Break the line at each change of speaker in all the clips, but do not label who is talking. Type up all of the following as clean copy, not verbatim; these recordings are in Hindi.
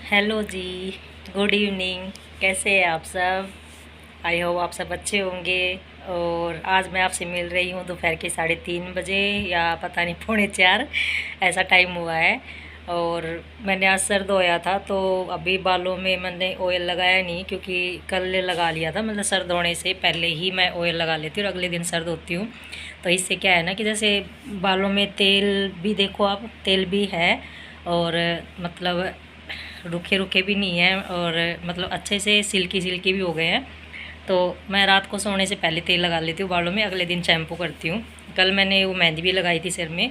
हेलो जी। Good evening. कैसे हैं आप सब? आई होप आप सब अच्छे होंगे। और आज मैं आपसे मिल रही हूँ दोपहर के 3:30 बजे, या पता नहीं पौने 4 ऐसा टाइम हुआ है। और मैंने आज सर धोया था, तो अभी बालों में मैंने ऑयल लगाया नहीं, क्योंकि कल लगा लिया था। मतलब सर धोने से पहले ही मैं ऑयल लगा लेती हूँ और अगले दिन सर धोती हूँ। तो इससे क्या है ना कि जैसे बालों में तेल भी, देखो आप, तेल भी है। और मतलब रूखे रूखे भी नहीं हैं, और मतलब अच्छे से सिल्की सिल्की भी हो गए हैं। तो मैं रात को सोने से पहले तेल लगा लेती हूँ बालों में, अगले दिन शैम्पू करती हूँ। कल मैंने वो मेहंदी भी लगाई थी सिर में,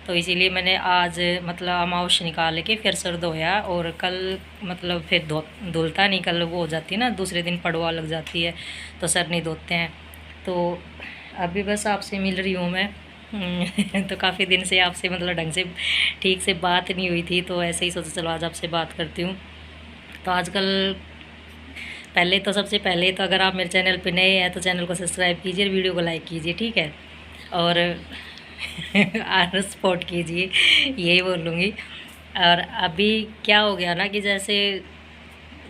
तो इसीलिए मैंने आज मतलब अमाउश निकाल के फिर सर धोया। और कल मतलब फिर धुलता नहीं, कल वो हो जाती है ना, दूसरे दिन पड़वा लग जाती है, तो सर नहीं धोते हैं। तो अभी बस आपसे मिल रही हूँ मैं। तो काफ़ी दिन से आपसे मतलब ढंग से ठीक से बात नहीं हुई थी, तो ऐसे ही सोचा चलो आज आपसे बात करती हूँ। तो आजकल पहले तो सबसे पहले तो अगर आप मेरे चैनल पे नए हैं तो चैनल को सब्सक्राइब कीजिए, वीडियो को लाइक कीजिए, ठीक है। और आर सपोर्ट कीजिए, यही बोलूँगी। और अभी क्या हो गया ना कि जैसे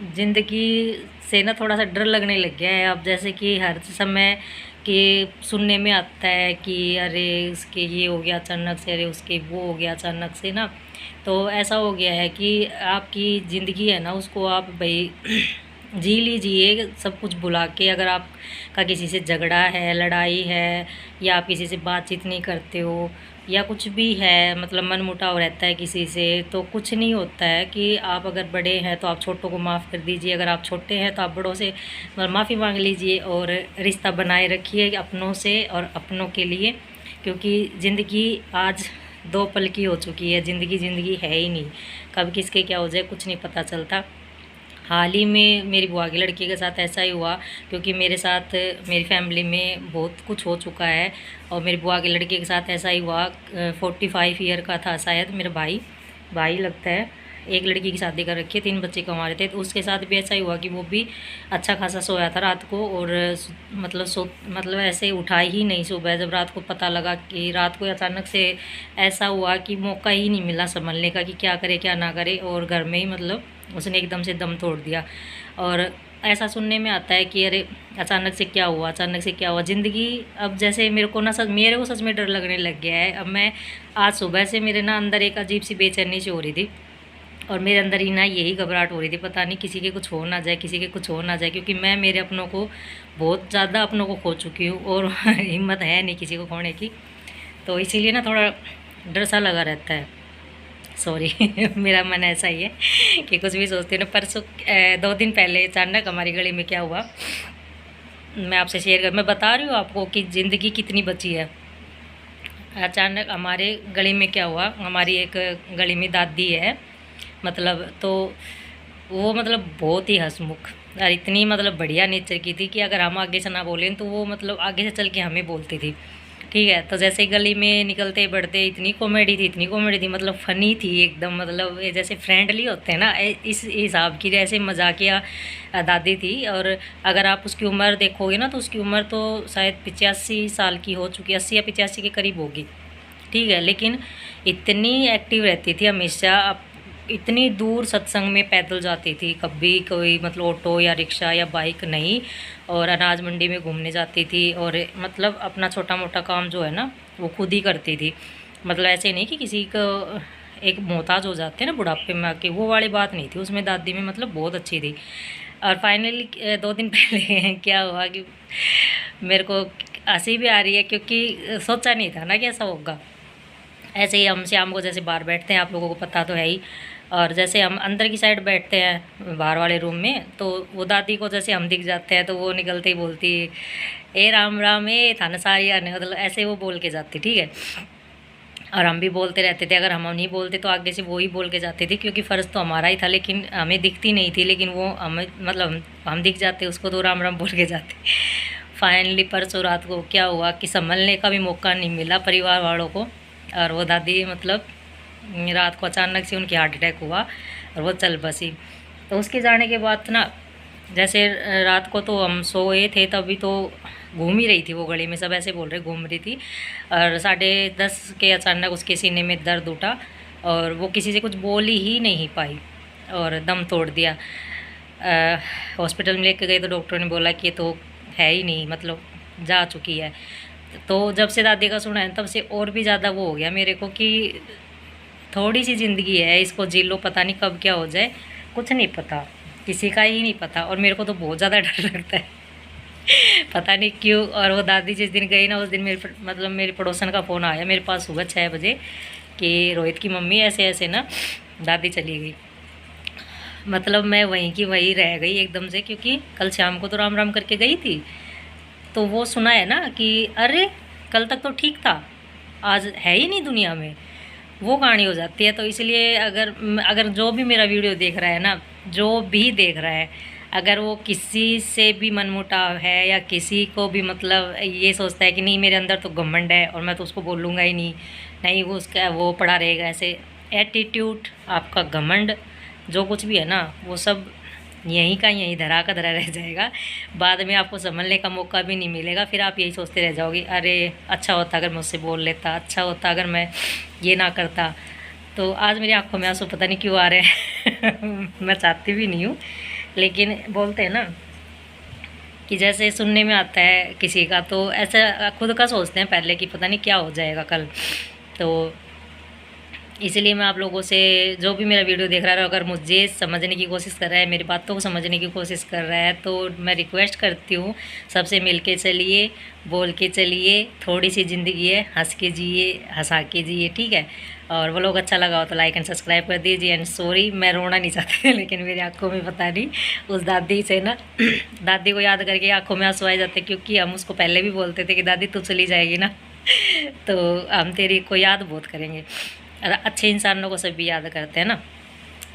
ज़िंदगी से ना थोड़ा सा डर लगने लग गया है अब। जैसे कि हर समय कि सुनने में आता है कि अरे उसके ये हो गया अचानक से, अरे उसके वो हो गया अचानक से ना। तो ऐसा हो गया है कि आपकी ज़िंदगी है ना, उसको आप भाई जी लीजिए सब कुछ भुला के। अगर आपका किसी से झगड़ा है, लड़ाई है, या आप किसी से बातचीत नहीं करते हो, या कुछ भी है, मतलब मनमुटाव रहता है किसी से, तो कुछ नहीं होता है कि आप अगर बड़े हैं तो आप छोटों को माफ़ कर दीजिए, अगर आप छोटे हैं तो आप बड़ों से माफ़ी मांग लीजिए, और रिश्ता बनाए रखिए अपनों से और अपनों के लिए। क्योंकि ज़िंदगी आज 2 पल की हो चुकी है, ज़िंदगी ज़िंदगी है ही नहीं। कब किसके क्या हो जाए कुछ नहीं पता चलता। हाल ही में मेरी बुआ की लड़की के साथ ऐसा ही हुआ, क्योंकि मेरे साथ मेरी फैमिली में बहुत कुछ हो चुका है। और मेरी बुआ की लड़की के साथ ऐसा ही हुआ। 45 ईयर का था शायद मेरा भाई, भाई लगता है। एक लड़की की शादी कर रखी है, 3 बच्चे कमा थे। तो उसके साथ भी ऐसा ही हुआ कि वो भी अच्छा खासा सोया था रात को, और मतलब ऐसे उठा ही नहीं सुबह। जब रात को पता लगा कि रात को अचानक से ऐसा हुआ कि मौका ही नहीं मिला संभलने का कि क्या करे क्या ना करे, और घर में ही मतलब उसने एकदम से दम तोड़ दिया। और ऐसा सुनने में आता है कि अरे अचानक से क्या हुआ, अचानक से क्या हुआ ज़िंदगी। अब जैसे मेरे को सच में डर लगने लग गया है अब। मैं आज सुबह से मेरे ना अंदर एक अजीब सी बेचैनी सी हो रही थी, और मेरे अंदर ही ना यही घबराहट हो रही थी, पता नहीं किसी के कुछ हो ना जाए, किसी के कुछ हो ना जाए। क्योंकि मैं मेरे अपनों को बहुत ज़्यादा अपनों को खो चुकी हूँ, और हिम्मत है नहीं किसी को खोने की। तो इसीलिए ना थोड़ा डर सा लगा रहता है। सॉरी। मेरा मन ऐसा ही है कि कुछ भी सोचती हूँ ना। परसों 2 दिन पहले अचानक हमारी गली में क्या हुआ, मैं आपसे शेयर कर, मैं बता रही हूँ आपको कि ज़िंदगी कितनी बची है। अचानक हमारे गली में क्या हुआ, हमारी एक गली में दादी है, मतलब तो वो मतलब बहुत ही हंसमुख और इतनी मतलब बढ़िया नेचर की थी कि अगर हम आगे से ना बोलें तो वो मतलब आगे से चल के हमें बोलती थी, ठीक है। तो जैसे गली में निकलते बढ़ते इतनी कॉमेडी थी, इतनी कॉमेडी थी, मतलब फ़नी थी एकदम। मतलब ये जैसे फ्रेंडली होते हैं ना, इस हिसाब की जैसे मजाकिया दादी थी। और अगर आप उसकी उम्र देखोगे ना तो उसकी उम्र तो शायद 85 साल की हो चुकी, 80 या 85 के करीब होगी, ठीक है। लेकिन इतनी एक्टिव रहती थी हमेशा। अब इतनी दूर सत्संग में पैदल जाती थी, कभी कोई मतलब ऑटो या रिक्शा या बाइक नहीं। और अनाज मंडी में घूमने जाती थी, और मतलब अपना छोटा मोटा काम जो है ना वो खुद ही करती थी। मतलब ऐसे नहीं कि किसी को एक मोहताज हो जाते हैं ना बुढ़ापे में आके, वो वाली बात नहीं थी उसमें। दादी में मतलब बहुत अच्छी थी। और फाइनली 2 दिन पहले क्या हुआ कि मेरे को हंसी भी आ रही है, क्योंकि सोचा नहीं था ना कि ऐसा होगा। ऐसे ही हम शाम को जैसे बाहर बैठते हैं, आप लोगों को पता तो है ही। और जैसे हम अंदर की साइड बैठते हैं बाहर वाले रूम में, तो वो दादी को जैसे हम दिख जाते हैं तो वो निकलते ही बोलती, ए राम राम, ए थाना सारी आने, मतलब ऐसे वो बोल के जाती, ठीक है। और हम भी बोलते रहते थे, अगर हम नहीं बोलते तो आगे से वो ही बोल के जाते थे, क्योंकि फ़र्ज़ तो हमारा ही था। लेकिन हमें दिखती नहीं थी, लेकिन वो हमें मतलब हम दिख जाते उसको तो राम राम बोल के जाते। फाइनली परसों रात को क्या हुआ कि संभलने का भी मौका नहीं मिला परिवार वालों को। और वो दादी मतलब रात को अचानक से उनकी हार्ट अटैक हुआ और वो चल बसी। तो उसके जाने के बाद ना, जैसे रात को तो हम सोए थे, तभी तो घूम ही रही थी वो गली में, सब ऐसे बोल रहे घूम रही थी। और 10:30 के अचानक उसके सीने में दर्द उठा, और वो किसी से कुछ बोल ही नहीं पाई। और दम तोड़ दिया। हॉस्पिटल में लेके गए तो डॉक्टर ने बोला कि ये तो है ही नहीं, मतलब जा चुकी है। तो जब से दादी का सुना है तब से और भी ज़्यादा वो हो गया मेरे को कि थोड़ी सी ज़िंदगी है, इसको जी लो, पता नहीं कब क्या हो जाए, कुछ नहीं पता, किसी का ही नहीं पता। और मेरे को तो बहुत ज़्यादा डर लगता है पता नहीं क्यों। और वो दादी जिस दिन गई ना, उस दिन मेरी पड़ोसन का फ़ोन आया मेरे पास सुबह 6 बजे कि रोहित की मम्मी ऐसे ऐसे ना दादी चली गई। मतलब मैं वहीं की वहीं रह गई एकदम से, क्योंकि कल शाम को तो राम राम करके गई थी। तो वो सुना है ना कि अरे कल तक तो ठीक था, आज है ही नहीं दुनिया में, वो कहानी हो जाती है। तो इसलिए अगर जो भी मेरा वीडियो देख रहा है ना, जो भी देख रहा है, अगर वो किसी से भी मनमुटाव है या किसी को भी मतलब ये सोचता है कि नहीं मेरे अंदर तो घमंड है और मैं तो उसको बोलूँगा ही नहीं, नहीं वो उसका वो पड़ा रहेगा, ऐसे एटीट्यूड, आपका घमंड जो कुछ भी है ना, वो सब यहीं का यहीं धरा का धरा रह जाएगा। बाद में आपको संभलने का मौका भी नहीं मिलेगा। फिर आप यही सोचते रह जाओगे, अरे अच्छा होता अगर मुझसे बोल लेता, अच्छा होता अगर मैं ये ना करता। तो आज मेरी आंखों में आंसू पता नहीं क्यों आ रहे हैं मैं चाहती भी नहीं हूँ, लेकिन बोलते हैं ना कि जैसे सुनने में आता है किसी का, तो ऐसा खुद का सोचते हैं पहले कि पता नहीं क्या हो जाएगा कल। तो इसलिए मैं आप लोगों से, जो भी मेरा वीडियो देख रहा है, अगर मुझे समझने की कोशिश कर रहा है, मेरी बातों को समझने की कोशिश कर रहा है, तो मैं रिक्वेस्ट करती हूँ सबसे मिल के चलिए, बोल के चलिए, थोड़ी सी ज़िंदगी है, हंस के जिए, हंसा के जिए, ठीक है। और वो लोग अच्छा लगा हो तो लाइक एंड सब्सक्राइब कर दीजिए। एंड सॉरी, मैं रोना नहीं चाहती थी, लेकिन मेरी आंखों में पता नहीं उस दादी से ना दादी को याद करके आंखों में आंसू आ जाते, क्योंकि हम उसको पहले भी बोलते थे कि दादी तू चली जाएगी ना तो हम तेरी को याद बहुत करेंगे। अच्छे इंसानों को सभी याद करते हैं ना,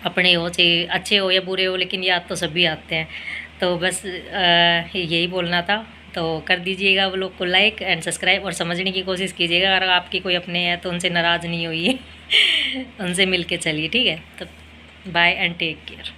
अपने हो चाहे अच्छे हो या बुरे हो, लेकिन याद तो सभी आते हैं। तो बस यही बोलना था। तो कर दीजिएगा वो लोग को लाइक एंड सब्सक्राइब, और समझने की कोशिश कीजिएगा। अगर आपके कोई अपने हैं तो उनसे नाराज़ नहीं होइए उनसे मिल के चलिए, ठीक है। तो बाय एंड टेक केयर।